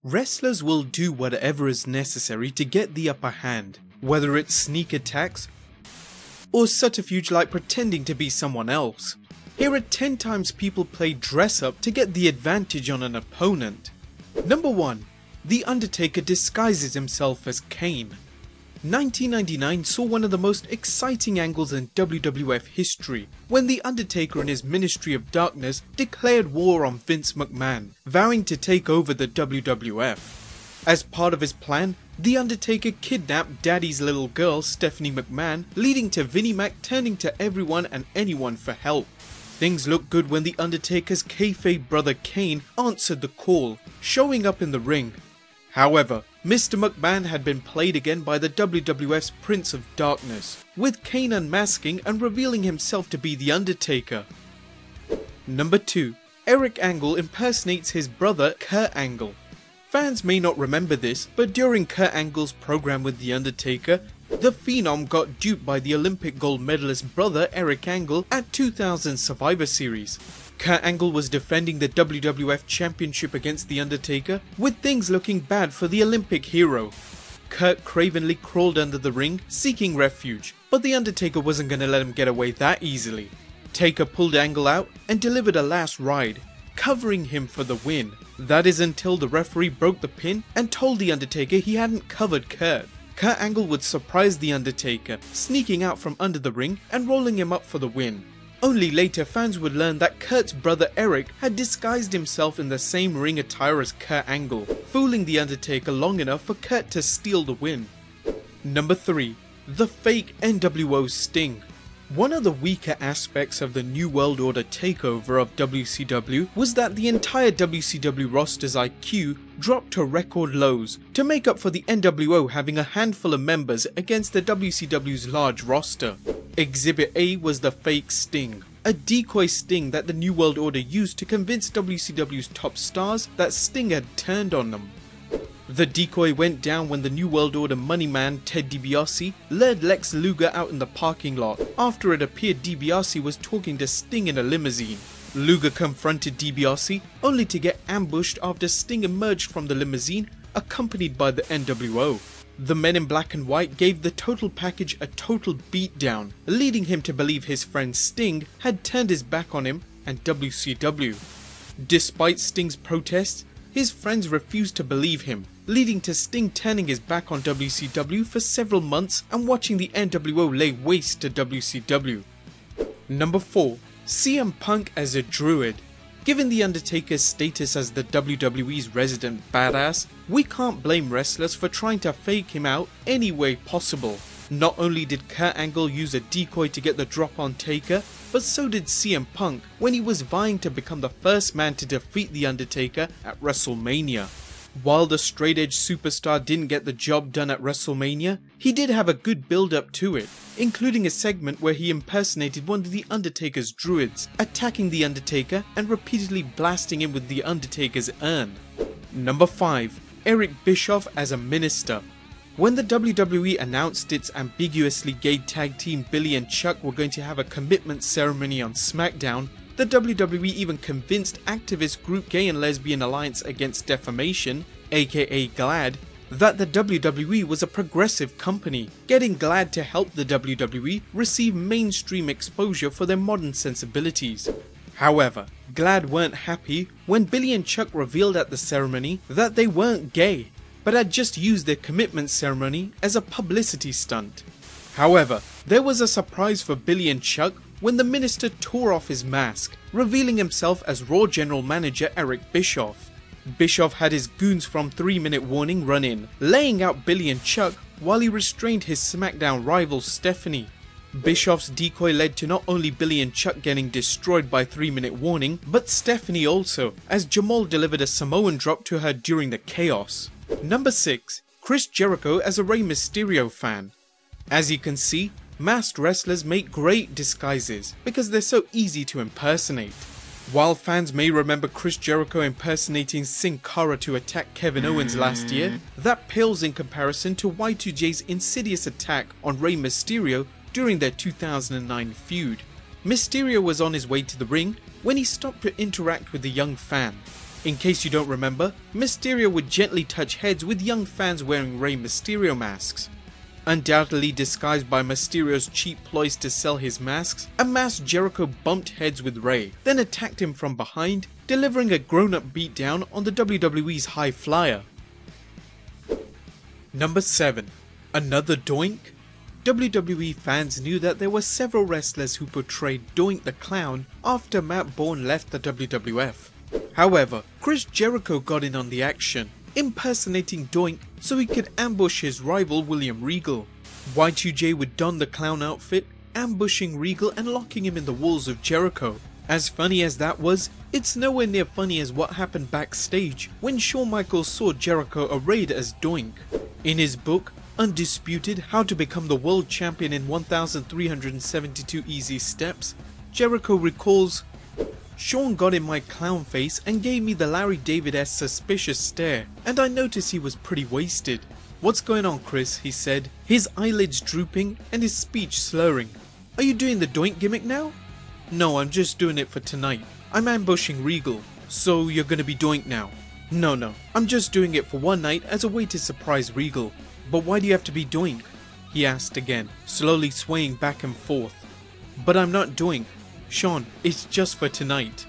Wrestlers will do whatever is necessary to get the upper hand, whether it's sneak attacks or subterfuge like pretending to be someone else. Here are 10 times people play dress up to get the advantage on an opponent. Number 1. The Undertaker disguises himself as Kane. 1999 saw one of the most exciting angles in WWF history, when The Undertaker and his Ministry of Darkness declared war on Vince McMahon, vowing to take over the WWF. As part of his plan, The Undertaker kidnapped Daddy's little girl Stephanie McMahon, leading to Vinnie Mac turning to everyone and anyone for help. Things looked good when The Undertaker's kayfabe brother Kane answered the call, showing up in the ring. However, Mr. McMahon had been played again by the WWF's Prince of Darkness, with Kane unmasking and revealing himself to be The Undertaker. Number 2. Eric Angle impersonates his brother Kurt Angle. Fans may not remember this, but during Kurt Angle's program with The Undertaker, the Phenom got duped by the Olympic gold medalist brother Eric Angle at 2000 Survivor Series. Kurt Angle was defending the WWF Championship against The Undertaker, with things looking bad for the Olympic hero. Kurt cravenly crawled under the ring, seeking refuge, but The Undertaker wasn't gonna let him get away that easily. Taker pulled Angle out and delivered a last ride, covering him for the win. That is until the referee broke the pin and told The Undertaker he hadn't covered Kurt. Kurt Angle would surprise The Undertaker, sneaking out from under the ring and rolling him up for the win. Only later fans would learn that Kurt's brother Eric had disguised himself in the same ring attire as Kurt Angle, fooling The Undertaker long enough for Kurt to steal the win. Number 3. The fake NWO Sting. One of the weaker aspects of the New World Order takeover of WCW was that the entire WCW roster's IQ dropped to record lows to make up for the NWO having a handful of members against the WCW's large roster. Exhibit A was the fake Sting, a decoy Sting that the New World Order used to convince WCW's top stars that Sting had turned on them. The decoy went down when the New World Order money man Ted DiBiase led Lex Luger out in the parking lot after it appeared DiBiase was talking to Sting in a limousine. Luger confronted DiBiase only to get ambushed after Sting emerged from the limousine accompanied by the NWO. The men in black and white gave the total package a total beatdown, leading him to believe his friend Sting had turned his back on him and WCW. Despite Sting's protests, his friends refused to believe him, leading to Sting turning his back on WCW for several months and watching the NWO lay waste to WCW. Number 4. CM Punk as a Druid. Given The Undertaker's status as the WWE's resident badass, we can't blame wrestlers for trying to fake him out any way possible. Not only did Kurt Angle use a decoy to get the drop on Taker, but so did CM Punk when he was vying to become the first man to defeat The Undertaker at Wrestlemania. While the straight-edge superstar didn't get the job done at Wrestlemania, he did have a good build-up to it, including a segment where he impersonated one of The Undertaker's druids, attacking The Undertaker and repeatedly blasting him with The Undertaker's urn. Number 5. Eric Bischoff as a minister. When the WWE announced its ambiguously gay tag team Billy and Chuck were going to have a commitment ceremony on SmackDown, the WWE even convinced activist group Gay and Lesbian Alliance Against Defamation, aka GLAAD, that the WWE was a progressive company, getting GLAAD to help the WWE receive mainstream exposure for their modern sensibilities. However, GLAAD weren't happy when Billy and Chuck revealed at the ceremony that they weren't gay, but had just used their commitment ceremony as a publicity stunt. However, there was a surprise for Billy and Chuck when the minister tore off his mask, revealing himself as Raw General Manager Eric Bischoff. Bischoff had his goons from 3 Minute Warning run in, laying out Billy and Chuck while he restrained his SmackDown rival Stephanie. Bischoff's decoy led to not only Billy and Chuck getting destroyed by 3 Minute Warning, but Stephanie also, as Jamal delivered a Samoan drop to her during the chaos. Number 6. Chris Jericho as a Rey Mysterio fan. As you can see, masked wrestlers make great disguises because they're so easy to impersonate. While fans may remember Chris Jericho impersonating Sin Cara to attack Kevin Owens last year, that pales in comparison to Y2J's insidious attack on Rey Mysterio during their 2009 feud. Mysterio was on his way to the ring when he stopped to interact with the young fan. In case you don't remember, Mysterio would gently touch heads with young fans wearing Rey Mysterio masks. Undoubtedly disguised by Mysterio's cheap ploys to sell his masks, a masked Jericho bumped heads with Rey, then attacked him from behind, delivering a grown-up beatdown on the WWE's High Flyer. Number 7. Another Doink? WWE fans knew that there were several wrestlers who portrayed Doink the Clown after Matt Bourne left the WWF. However, Chris Jericho got in on the action, impersonating Doink so he could ambush his rival William Regal. Y2J would don the clown outfit, ambushing Regal and locking him in the walls of Jericho. As funny as that was, it's nowhere near funny as what happened backstage when Shawn Michaels saw Jericho arrayed as Doink. In his book, Undisputed: How to Become the World Champion in 1372 Easy Steps, Jericho recalls, "Shawn got in my clown face and gave me the Larry David-esque suspicious stare, and I noticed he was pretty wasted. 'What's going on, Chris?' he said, his eyelids drooping and his speech slurring. 'Are you doing the Doink gimmick now?' 'No, I'm just doing it for tonight. I'm ambushing Regal.' 'So you're gonna be Doink now?' 'No, I'm just doing it for one night as a way to surprise Regal.' 'But why do you have to be Doink?' he asked again, slowly swaying back and forth. 'But I'm not Doink. Shawn, it's just for tonight.'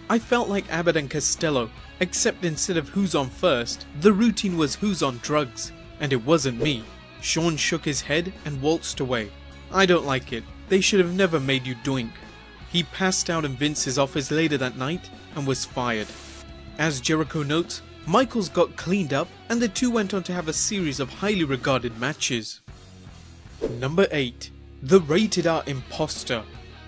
I felt like Abbott and Costello, except instead of who's on first, the routine was who's on drugs, and it wasn't me." Shawn shook his head and waltzed away. "I don't like it. They should have never made you Doink." He passed out in Vince's office later that night and was fired. As Jericho notes, Michaels got cleaned up and the two went on to have a series of highly regarded matches. Number 8. The Rated R Imposter.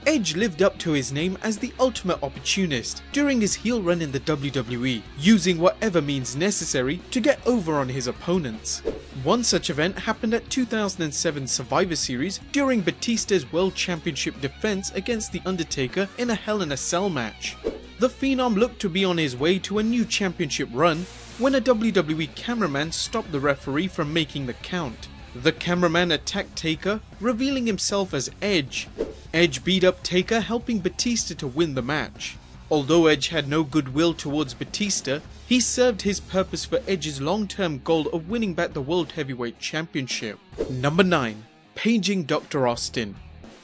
Edge lived up to his name as the ultimate opportunist during his heel run in the WWE, using whatever means necessary to get over on his opponents. One such event happened at 2007 Survivor Series during Batista's World Championship defense against The Undertaker in a Hell in a Cell match. The Phenom looked to be on his way to a new championship run when a WWE cameraman stopped the referee from making the count. The cameraman attacked Taker, revealing himself as Edge. Edge beat up Taker, helping Batista to win the match. Although Edge had no goodwill towards Batista, he served his purpose for Edge's long-term goal of winning back the World Heavyweight Championship. Number 9. Paging Dr. Austin.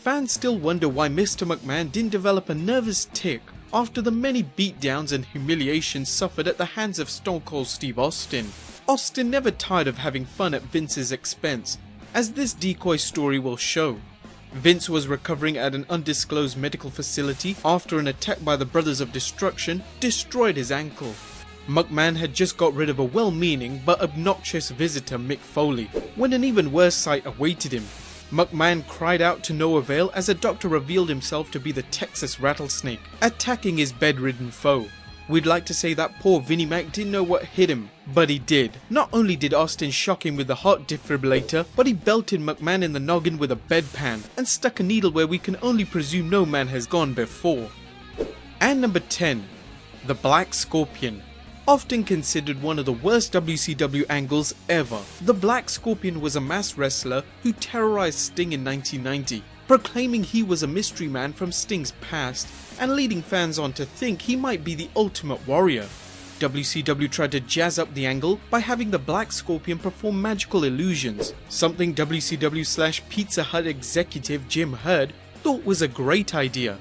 Fans still wonder why Mr. McMahon didn't develop a nervous tick after the many beatdowns and humiliations suffered at the hands of Stone Cold Steve Austin. Austin never tired of having fun at Vince's expense, as this Decoy story will show. Vince was recovering at an undisclosed medical facility after an attack by the Brothers of Destruction destroyed his ankle. McMahon had just got rid of a well-meaning but obnoxious visitor, Mick Foley, when an even worse sight awaited him. McMahon cried out to no avail as a doctor revealed himself to be the Texas Rattlesnake, attacking his bedridden foe. We'd like to say that poor Vinnie Mac didn't know what hit him, but he did. Not only did Austin shock him with the heart defibrillator, but he belted McMahon in the noggin with a bedpan, and stuck a needle where we can only presume no man has gone before. And number 10. The Black Scorpion. Often considered one of the worst WCW angles ever, the Black Scorpion was a masked wrestler who terrorized Sting in 1990, proclaiming he was a mystery man from Sting's past, and leading fans on to think he might be the ultimate warrior. WCW tried to jazz up the angle by having the Black Scorpion perform magical illusions, something WCW/Pizza Hut executive Jim Herd thought was a great idea.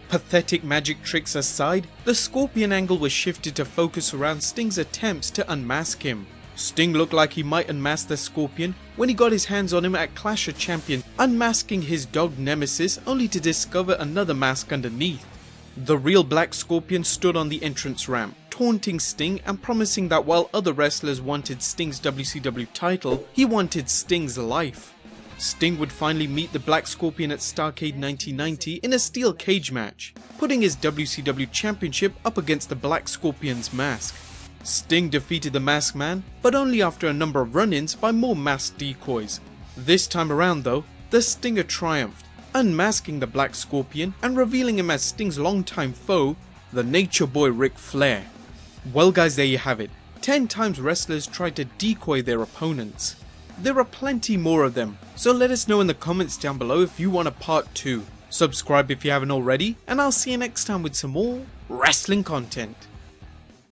Pathetic magic tricks aside, the Scorpion angle was shifted to focus around Sting's attempts to unmask him. Sting looked like he might unmask the Scorpion when he got his hands on him at Clash of Champions, unmasking his dog Nemesis only to discover another mask underneath. The real Black Scorpion stood on the entrance ramp, taunting Sting and promising that while other wrestlers wanted Sting's WCW title, he wanted Sting's life. Sting would finally meet the Black Scorpion at Starrcade 1990 in a steel cage match, putting his WCW championship up against the Black Scorpion's mask. Sting defeated the Masked Man, but only after a number of run-ins by more masked decoys. This time around though, the Stinger triumphed, unmasking the Black Scorpion and revealing him as Sting's longtime foe, the Nature Boy Ric Flair. Well guys, there you have it. 10 times wrestlers tried to decoy their opponents. There are plenty more of them, so let us know in the comments down below if you want a part 2. Subscribe if you haven't already, and I'll see you next time with some more wrestling content.